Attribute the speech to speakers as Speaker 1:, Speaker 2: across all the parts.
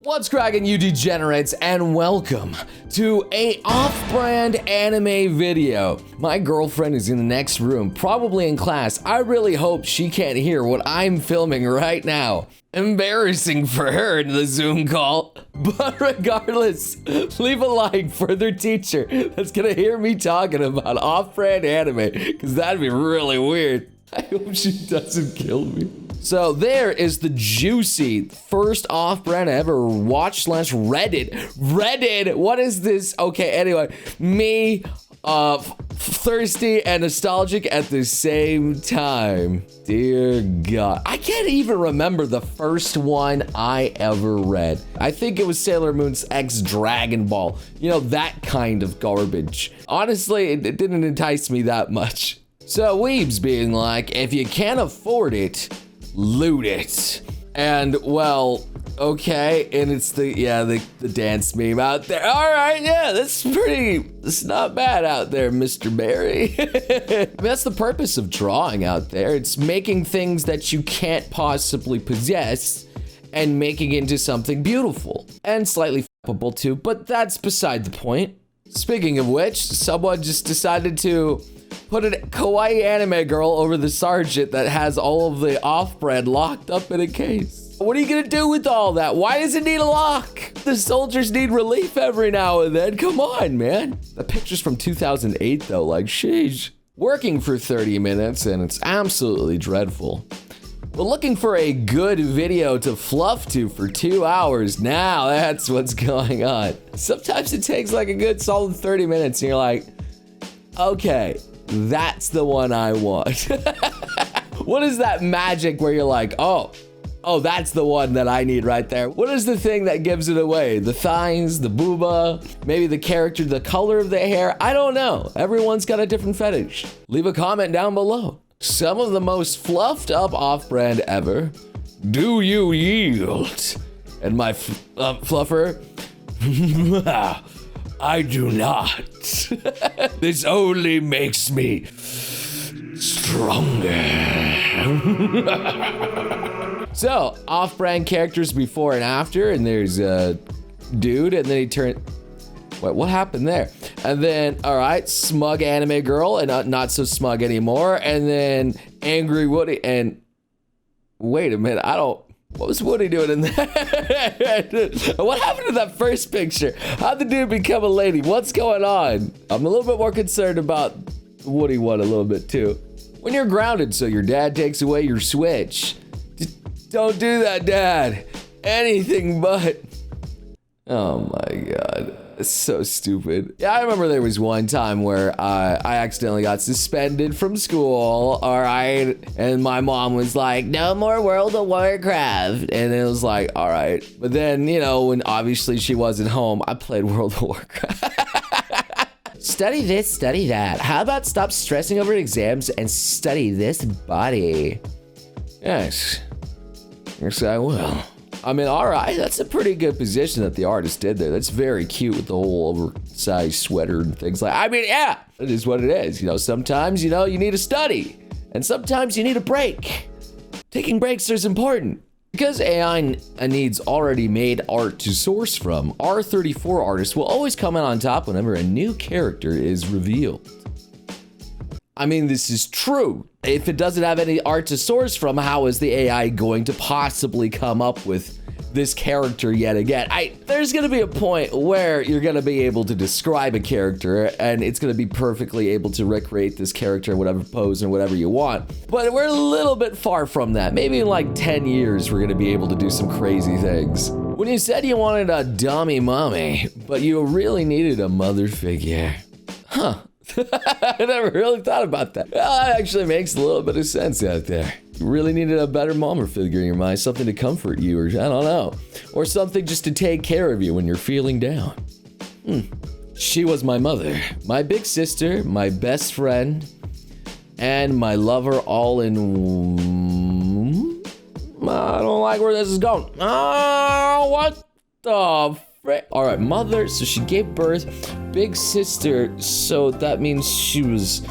Speaker 1: What's cracking, you degenerates, and welcome to a off-brand anime video. My girlfriend is in the next room, probably in class. I really hope she can't hear what I'm filming right now. Embarrassing for her in the Zoom call. But regardless, leave a like for their teacher that's gonna hear me talking about off-brand anime, because that'd be really weird. I hope she doesn't kill me. So there is the juicy first off-brand I ever watched / Reddit. What is this? Okay, anyway, me thirsty and nostalgic at the same time. Dear God, I can't even remember the first one I ever read. I think it was Sailor Moon's X Dragon Ball. You know, that kind of garbage. Honestly, it didn't entice me that much. So Weebs being like, if you can't afford it, loot it. And well, okay, and it's the dance meme out there. All right, yeah, it's not bad out there, Mr. Barry. I mean, that's the purpose of drawing out there. It's making things that you can't possibly possess and making it into something beautiful and slightly flippable too, but that's beside the point. Speaking of which, someone just decided to put a kawaii anime girl over the sergeant that has all of the off-brand locked up in a case. What are you gonna do with all that? Why does it need a lock? The soldiers need relief every now and then. Come on, man. The picture's from 2008 though, like sheesh. Working for 30 minutes and it's absolutely dreadful. But looking for a good video to fluff to for 2 hours, now that's what's going on. Sometimes it takes like a good solid 30 minutes and you're like, okay, that's the one I want. What is that magic where you're like, oh, that's the one that I need right there? What is the thing that gives it away? The thighs, the booba, maybe the character, the color of the hair? I don't know. Everyone's got a different fetish. Leave a comment down below. Some of the most fluffed up off-brand ever. Do you yield? And my fluffer, I do not. This only makes me stronger. So, off-brand characters before and after, and there's a dude, and then he turned. What happened there? And then, all right, smug anime girl, and not so smug anymore, and then angry Woody, and wait a minute, what was Woody doing in there? What happened to that first picture? How'd the dude become a lady? What's going on? I'm a little bit more concerned about Woody one a little bit too. When you're grounded, so your dad takes away your Switch. Just don't do that, Dad. Anything but. Oh my God. It's so stupid. Yeah, I remember there was one time where I accidentally got suspended from school, all right? And my mom was like, no more World of Warcraft. And it was like, all right. But then, you know, when obviously she wasn't home, I played World of Warcraft. Study this, study that. How about stop stressing over exams and study this body? Yes. Yes, I will. I mean, all right, that's a pretty good position that the artist did there. That's very cute with the whole oversized sweater and things like, I mean, yeah, it is what it is. You know, sometimes, you know, you need to study and sometimes you need a break. Taking breaks is important. Because AI needs already made art to source from, R34 artists will always come out on top whenever a new character is revealed. I mean, this is true. If it doesn't have any art to source from, how is the AI going to possibly come up with this character yet again? There's gonna be a point where you're gonna be able to describe a character and it's gonna be perfectly able to recreate this character in whatever pose and whatever you want. But we're a little bit far from that. Maybe in like 10 years, we're gonna be able to do some crazy things. When you said you wanted a dummy mommy, but you really needed a mother figure. Huh. I never really thought about that. Well, that actually makes a little bit of sense out there. You really needed a better mama figure in your mind, something to comfort you, or I don't know, or something just to take care of you when you're feeling down. She was my mother, my big sister, my best friend, and my lover all in. I don't like where this is going. Oh, what the frick? All right, mother, so she gave birth. Big sister, so that means she was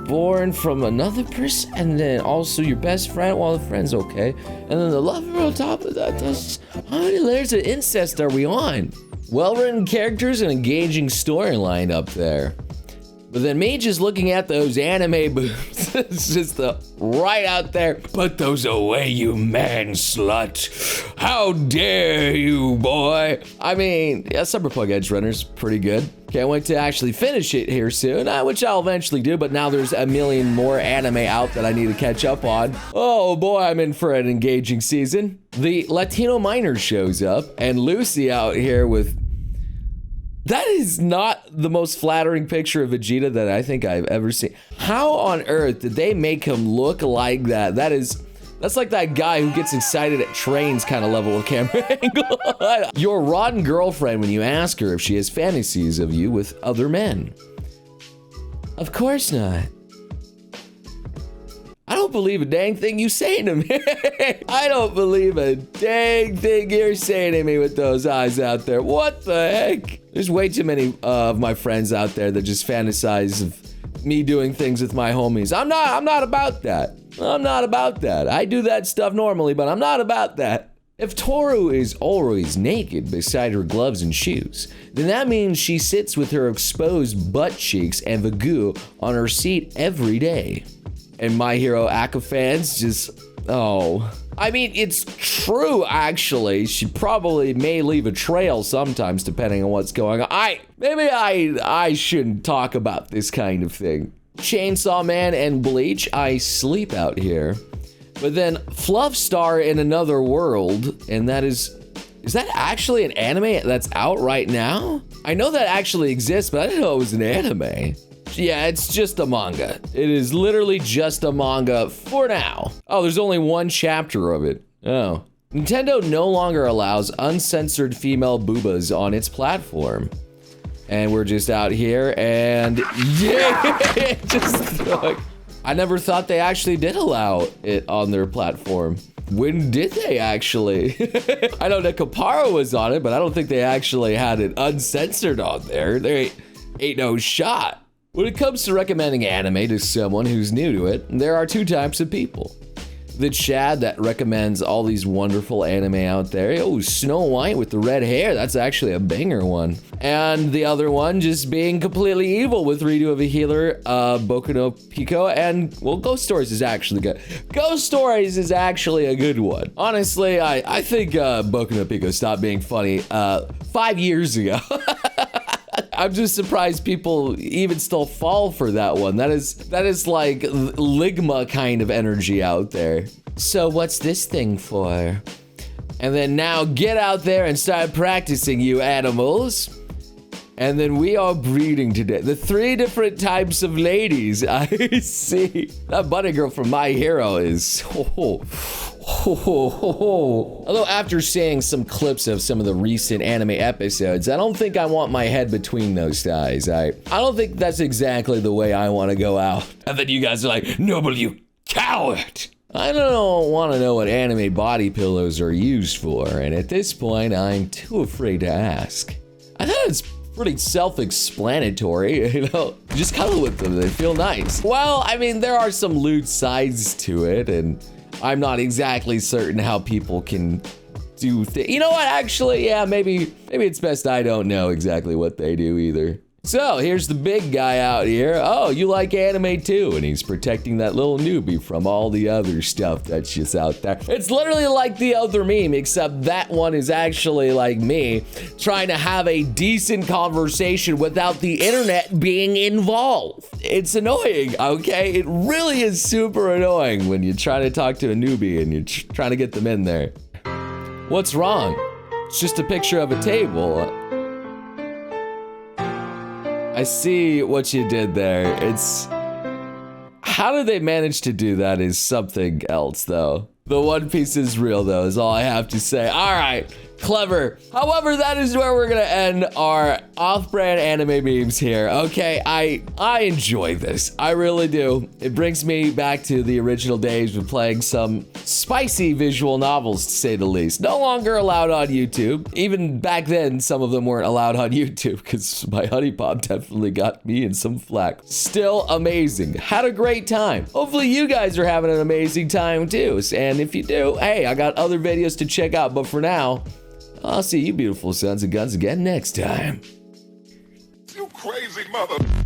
Speaker 1: born from another person, and then also your best friend, well, the friend's okay, and then the lover on top of that. That's, how many layers of incest are we on? Well-written characters and engaging storyline up there. But then me just looking at those anime boobs, it's just right out there. Put those away, you man slut. How dare you, boy? I mean, yeah, Cyberpunk Edge Runner's pretty good. Can't wait to actually finish it here soon, which I'll eventually do, but now there's a million more anime out that I need to catch up on. Oh boy, I'm in for an engaging season. The Latino miner shows up, and Lucy out here with... That is not the most flattering picture of Vegeta that I think I've ever seen. How on earth did they make him look like that? That's like that guy who gets excited at trains kind of level of camera angle. Your rotten girlfriend when you ask her if she has fantasies of you with other men. Of course not. I don't believe a dang thing you say to me. I don't believe a dang thing you're saying to me with those eyes out there. What the heck? There's way too many of my friends out there that just fantasize of me doing things with my homies. I'm not about that. I'm not about that. I do that stuff normally, but I'm not about that. If Toru is always naked beside her gloves and shoes, then that means she sits with her exposed butt cheeks and Vagu on her seat every day. And My Hero Aka fans just, oh. I mean, it's true, actually. She probably may leave a trail sometimes, depending on what's going on. Maybe I shouldn't talk about this kind of thing. Chainsaw Man and Bleach, I sleep out here. But then Fluff Star in Another World, and that is that actually an anime that's out right now? I know that actually exists, but I didn't know it was an anime. Yeah, it's just a manga. It is literally just a manga for now. Oh, there's only one chapter of it. Oh. Nintendo no longer allows uncensored female boobas on its platform. And we're just out here and yeah, just like, I never thought they actually did allow it on their platform. When did they actually? I know that Kapara was on it, but I don't think they actually had it uncensored on there. There ain't no shot. When it comes to recommending anime to someone who's new to it, there are two types of people. The Chad that recommends all these wonderful anime out there. Oh, Snow White with the red hair, that's actually a banger one. And the other one just being completely evil with Redo of a Healer, Boku no Pico, and, well, Ghost Stories is actually good. Ghost Stories is actually a good one. Honestly, I think Boku no Pico stopped being funny 5 years ago. I'm just surprised people even still fall for that one. That is like Ligma kind of energy out there. So what's this thing for? And then now get out there and start practicing, you animals. And then we are breeding today. The 3 different types of ladies I see. That bunny girl from My Hero is... Although after seeing some clips of some of the recent anime episodes, I don't think I want my head between those thighs. I don't think that's exactly the way I want to go out. And then you guys are like, Noble, you coward! I don't want to know what anime body pillows are used for, and at this point, I'm too afraid to ask. I thought it's pretty self-explanatory, you know? Just cuddle with them, they feel nice. Well, I mean, there are some lewd sides to it, and I'm not exactly certain how people can do things. You know what, actually, yeah, maybe it's best I don't know exactly what they do either. So, here's the big guy out here. Oh, you like anime too, and he's protecting that little newbie from all the other stuff that's just out there. It's literally like the other meme, except that one is actually like me, trying to have a decent conversation without the internet being involved. It's annoying, okay? It really is super annoying when you're trying to talk to a newbie and you're trying to get them in there. What's wrong? It's just a picture of a table. I see what you did there. It's... How did they manage to do that is something else, though. The One Piece is real, though, is all I have to say. All right, Clever. However, that is where we're gonna end our off-brand anime memes here. Okay, I enjoy this. I really do. It brings me back to the original days of playing some spicy visual novels, to say the least. No longer allowed on YouTube. Even back then, some of them weren't allowed on YouTube because my honey pop definitely got me in some flack. Still amazing. Had a great time. Hopefully you guys are having an amazing time too. And if you do, hey, I got other videos to check out. But for now, I'll see you beautiful sons of guns again next time.
Speaker 2: You crazy mother...